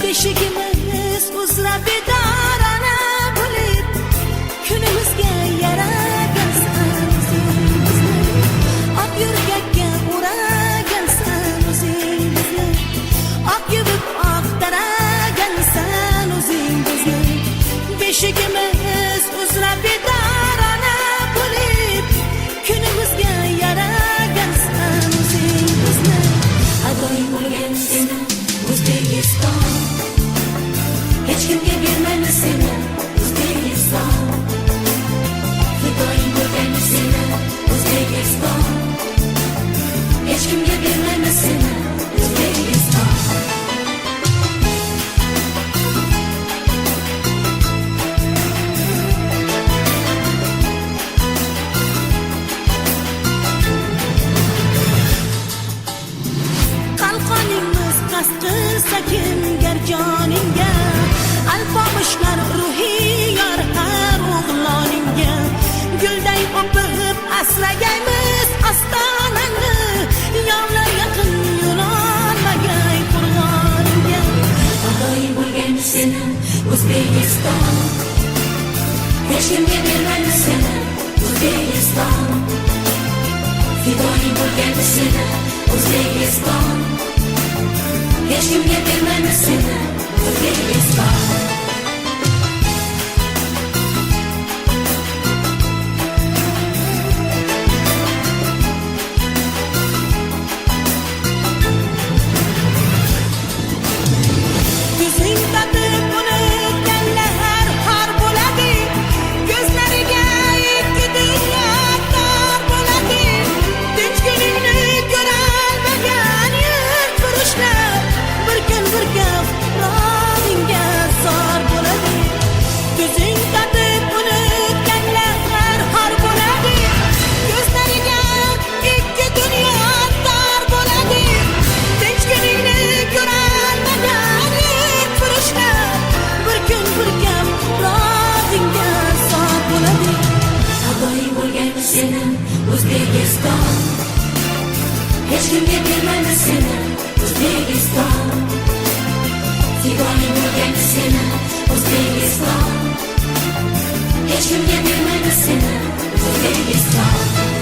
Beshigimiz uzra bedorona bo'lib, kunimizga yaragansan o'zingizni. Oq yo'rgakka o'ragansan o'zingizni. Oq yuvib oq taragansan o'zingizni. Beshigimiz uzra bedorona bo'lib, kunimizga yaragansan o'zingizni. Adoyim bo'lgan seni O'zbekiston, hech kimga bermaymiz seni O'zbekiston. Fidoyim bo'lgan seni O'zbekiston, hech kimga bermaymiz seni O'zbekiston. Qalqoningiz qasdi sakingar joningga, alpomushlar ruhiy yor har o'g'loningga. Gulday o'pib asragaymiz ostonani, yovlar yaqin yo'lolmagay qo'rg'oningga. Fidoyi bo'lgan seni O'zbekiston, hech kimga bermaymiz seni O'zbekiston. Fidoyi bo'lgan seni O'zbekiston, hech kimga bermaymiz seni O'zbekiston. O'zbekiston, hech kimga bermaymiz seni O'zbekiston. Fidoyi bo'lgan seni O'zbekiston, hech kimga bermaymiz seni O'zbekiston.